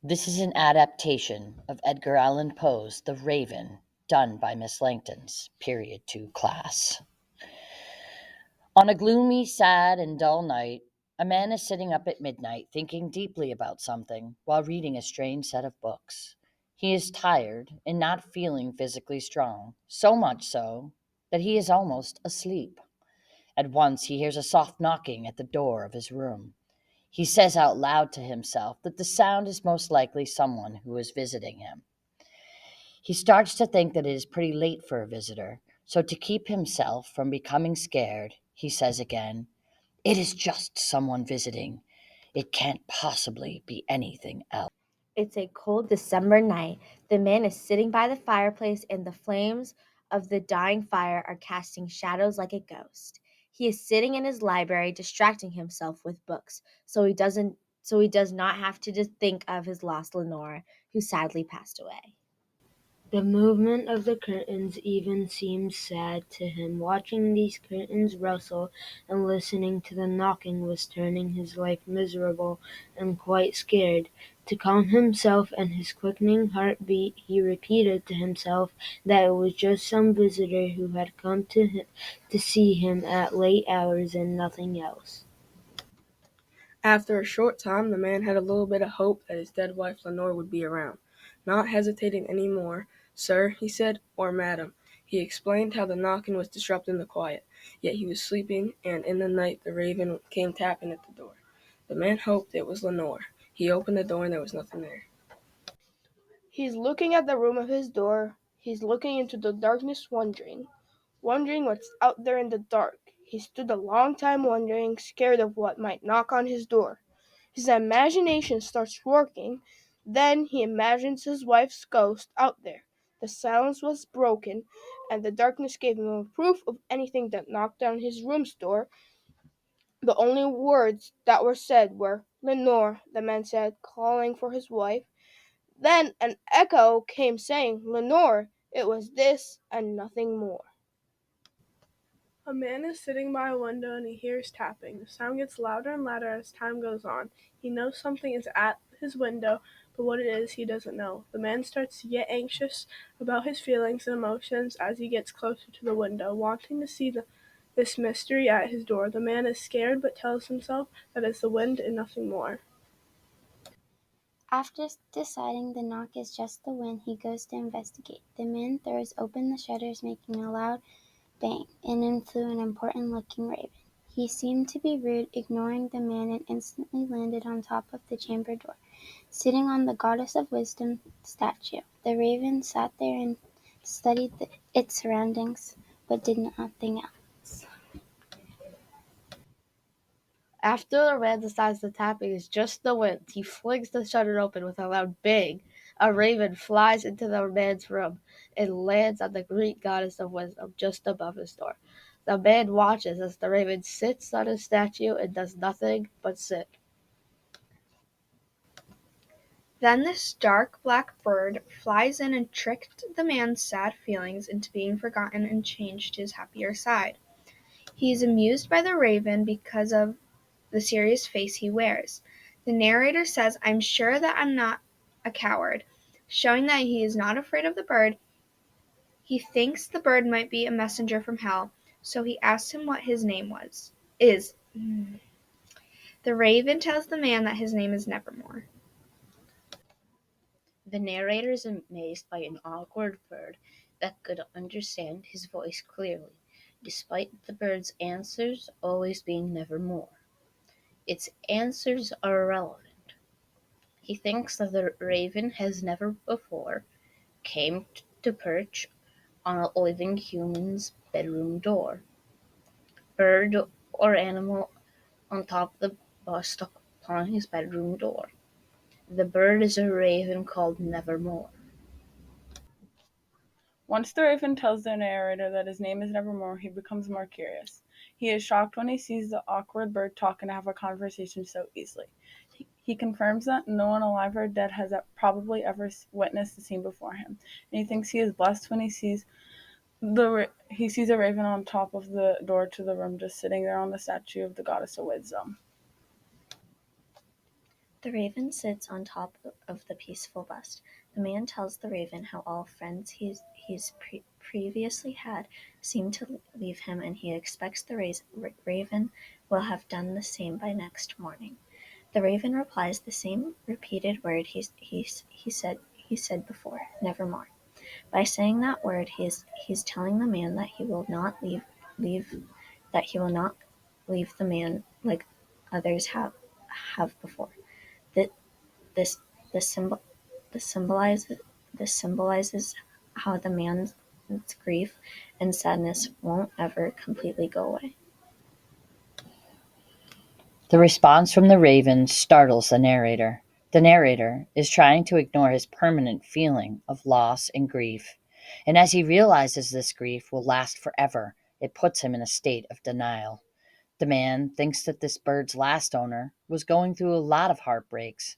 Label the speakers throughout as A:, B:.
A: This is an adaptation of Edgar Allan Poe's The Raven, done by Miss Langton's Period 2 class. On a gloomy, sad, and dull night, a man is sitting up at midnight thinking deeply about something while reading a strange set of books. He is tired and not feeling physically strong, so much so that he is almost asleep. At once he hears a soft knocking at the door of his room. He says out loud to himself that the sound is most likely someone who is visiting him. He starts to think that it is pretty late for a visitor, so to keep himself from becoming scared, he says again, "It is just someone visiting. It can't possibly be anything else."
B: It's a cold December night. The man is sitting by the fireplace, and the flames of the dying fire are casting shadows like a ghost. He is sitting in his library, distracting himself with books, so he does not have to just think of his lost Lenore, who sadly passed away.
C: The movement of the curtains even seemed sad to him. Watching these curtains rustle and listening to the knocking was turning his life miserable and quite scared. To calm himself and his quickening heartbeat, he repeated to himself that it was just some visitor who had come to see him at late hours and nothing else.
D: After a short time, the man had a little bit of hope that his dead wife Lenore would be around. Not hesitating any more, "Sir," he said, "or madam." He explained how the knocking was disrupting the quiet, yet he was sleeping, and in the night the raven came tapping at the door. The man hoped it was Lenore. He opened the door and there was nothing there.
E: He's looking at the room of his door. He's looking into the darkness, wondering what's out there in the dark. He stood a long time wondering, scared of what might knock on his door. His imagination starts working. Then he imagines his wife's ghost out there. The silence was broken, and the darkness gave him a proof of anything that knocked on his room's door. The only words that were said were, "Lenore," the man said, calling for his wife. Then an echo came saying, "Lenore." It was this and nothing more.
F: A man is sitting by a window and he hears tapping. The sound gets louder and louder as time goes on. He knows something is at his window, but what it is he doesn't know. The man starts to get anxious about his feelings and emotions as he gets closer to the window, wanting to see this mystery at his door. The man is scared but tells himself that it's the wind and nothing more.
G: After deciding the knock is just the wind, he goes to investigate. The man throws open the shutters, making a loud bang, and in flew an important-looking raven. He seemed to be rude, ignoring the man, and instantly landed on top of the chamber door, sitting on the Goddess of Wisdom statue. The raven sat there and studied its surroundings, but did nothing else.
B: After the man decides the tapping is just the wind, he flings the shutter open with a loud bang. A raven flies into the man's room and lands on the Greek goddess of wisdom just above his door. The man watches as the raven sits on his statue and does nothing but sit.
H: Then this dark black bird flies in and tricked the man's sad feelings into being forgotten and changed to his happier side. He is amused by the raven because of the serious face he wears. The narrator says, "I'm sure that I'm not a coward," showing that he is not afraid of the bird. He thinks the bird might be a messenger from hell, so he asks him what his name is. The raven tells the man that his name is Nevermore.
I: The narrator is amazed by an awkward bird that could understand his voice clearly, despite the bird's answers always being nevermore. Its answers are irrelevant. He thinks that the raven has never before came to perch on a living human's bedroom door, bird or animal on top of the bust upon his bedroom door. The bird is a raven called Nevermore.
F: Once the raven tells the narrator that his name is Nevermore, he becomes more curious. He is shocked when he sees the awkward bird talk and have a conversation so easily. He confirms that no one alive or dead has probably ever witnessed the scene before him, and he thinks he is blessed when he sees a raven on top of the door to the room, just sitting there on the statue of the goddess of wisdom.
B: The raven sits on top of the peaceful bust. The man tells the raven how all friends he's previously had seem to leave him, and he expects the raven will have done the same by next morning. The raven replies the same repeated word he said before, nevermore. By saying that word, he's telling the man that he will not leave that he will not leave the man like others have before. That this this symbol this symbolizes how the man's grief and sadness won't ever completely go away.
A: The response from the raven startles the narrator. The narrator is trying to ignore his permanent feeling of loss and grief, and as he realizes this grief will last forever, it puts him in a state of denial. The man thinks that this bird's last owner was going through a lot of heartbreaks,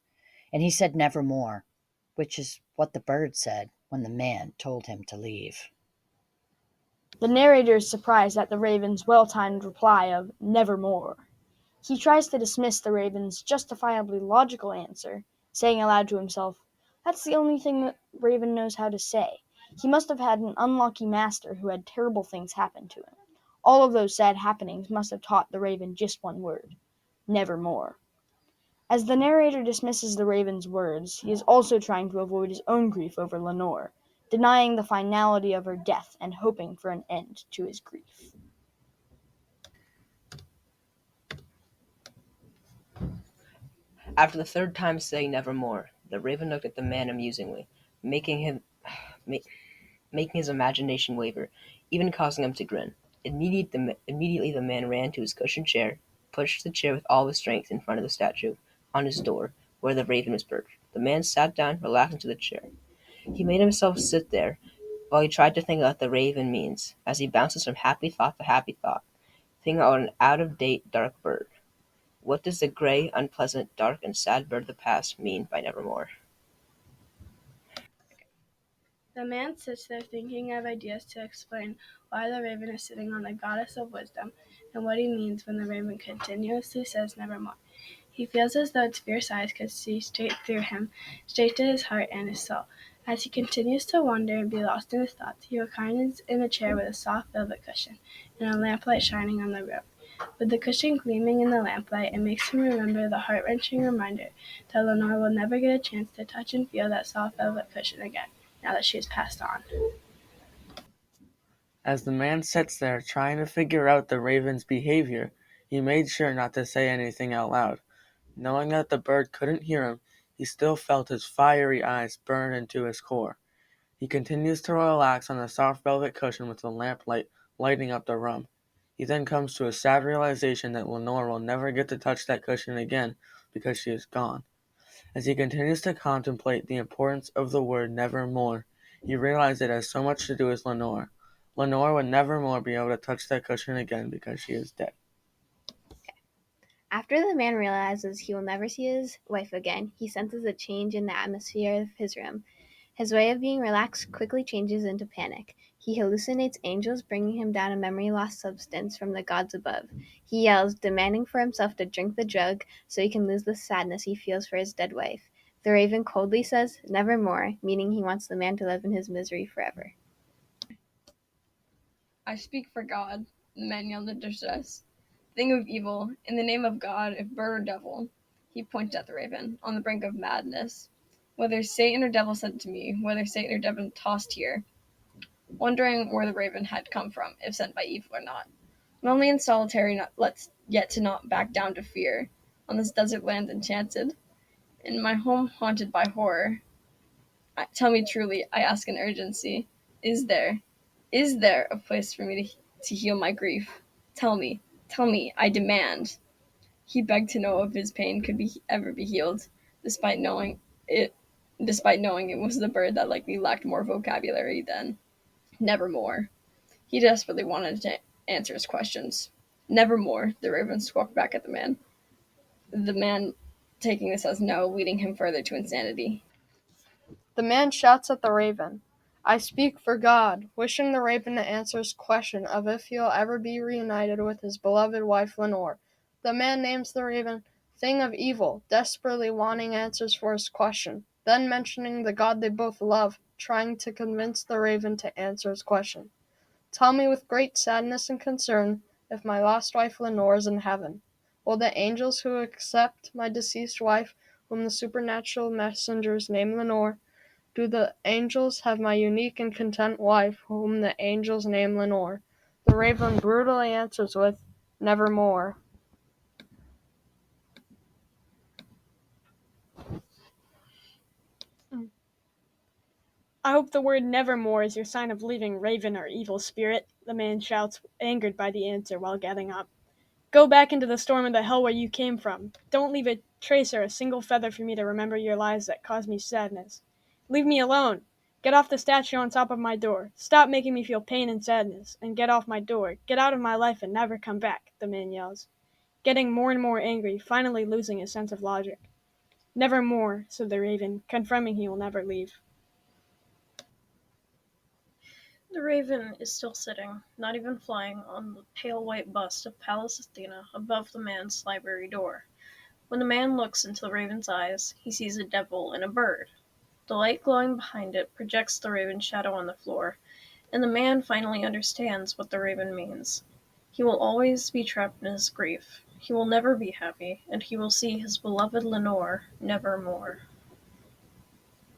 A: and he said nevermore, which is what the bird said when the man told him to leave.
E: The narrator is surprised at the raven's well-timed reply of nevermore. He tries to dismiss the raven's justifiably logical answer, saying aloud to himself, "That's the only thing that Raven knows how to say. He must have had an unlucky master who had terrible things happen to him. All of those sad happenings must have taught the raven just one word, nevermore." As the narrator dismisses the raven's words, he is also trying to avoid his own grief over Lenore, denying the finality of her death and hoping for an end to his grief.
J: After the third time saying nevermore, the raven looked at the man amusingly, making his imagination waver, even causing him to grin. Immediately the man ran to his cushioned chair, pushed the chair with all his strength in front of the statue on his door, where the raven was perched. The man sat down, relaxed into the chair. He made himself sit there, while he tried to think what the raven means, as he bounces from happy thought to happy thought, thinking about an out-of-date dark bird. What does the gray, unpleasant, dark, and sad bird of the past mean by nevermore?
F: The man sits there thinking of ideas to explain why the raven is sitting on the goddess of wisdom and what he means when the raven continuously says nevermore. He feels as though its fierce eyes could see straight through him, straight to his heart and his soul. As he continues to wonder and be lost in his thoughts, he reclines in a chair with a soft velvet cushion and a lamplight shining on the room. With the cushion gleaming in the lamplight, it makes him remember the heart-wrenching reminder that Lenore will never get a chance to touch and feel that soft velvet cushion again, now that she has passed on.
K: As the man sits there trying to figure out the raven's behavior, he made sure not to say anything out loud. Knowing that the bird couldn't hear him, he still felt his fiery eyes burn into his core. He continues to relax on the soft velvet cushion with the lamplight lighting up the room. He then comes to a sad realization that Lenore will never get to touch that cushion again because she is gone. As he continues to contemplate the importance of the word nevermore, he realizes it has so much to do with Lenore. Lenore would never more be able to touch that cushion again because she is dead.
B: After the man realizes he will never see his wife again, he senses a change in the atmosphere of his room. His way of being relaxed quickly changes into panic. He hallucinates angels bringing him down a memory-lost substance from the gods above. He yells, demanding for himself to drink the drug so he can lose the sadness he feels for his dead wife. The raven coldly says, nevermore, meaning he wants the man to live in his misery forever.
L: I speak for God, the man yelled in distress. Thing of evil, in the name of God, if bird or devil, he pointed at the raven, on the brink of madness. Whether Satan or devil sent to me, whether Satan or devil tossed here, wondering where the raven had come from, if sent by evil or not. Lonely and solitary, yet to not back down to fear, on this desert land enchanted, in my home haunted by horror. Tell me truly, I ask in urgency, is there a place for me to heal my grief? Tell me, I demand. He begged to know if his pain could ever be healed, despite knowing it was the bird that likely lacked more vocabulary than nevermore. He desperately wanted to answer his questions. Nevermore, the raven squawked back at the man. The man taking this as no, leading him further to insanity.
E: The man shouts at the raven, I speak for God, wishing the raven to answer his question of if he'll ever be reunited with his beloved wife Lenore. The man names the raven thing of evil, desperately wanting answers for his question, then mentioning the God they both love, trying to convince the raven to answer his question. Tell me with great sadness and concern if my lost wife Lenore is in heaven. Will the angels who accept my deceased wife, whom the supernatural messengers name Lenore, do the angels have my unique and content wife, whom the angels name Lenore? The raven brutally answers with, nevermore.
F: I hope the word nevermore is your sign of leaving, raven or evil spirit, the man shouts, angered by the answer while getting up. Go back into the storm of the hell where you came from. Don't leave a trace or a single feather for me to remember your lies that caused me sadness. Leave me alone. Get off the statue on top of my door. Stop making me feel pain and sadness. And get off my door. Get out of my life and never come back, the man yells, getting more and more angry, finally losing his sense of logic. Nevermore, said the raven, confirming he will never leave.
M: The raven is still sitting, not even flying, on the pale white bust of Pallas Athena above the man's library door. When the man looks into the raven's eyes, he sees a devil and a bird. The light glowing behind it projects the raven's shadow on the floor, and the man finally understands what the raven means. He will always be trapped in his grief. He will never be happy, and he will see his beloved Lenore never more.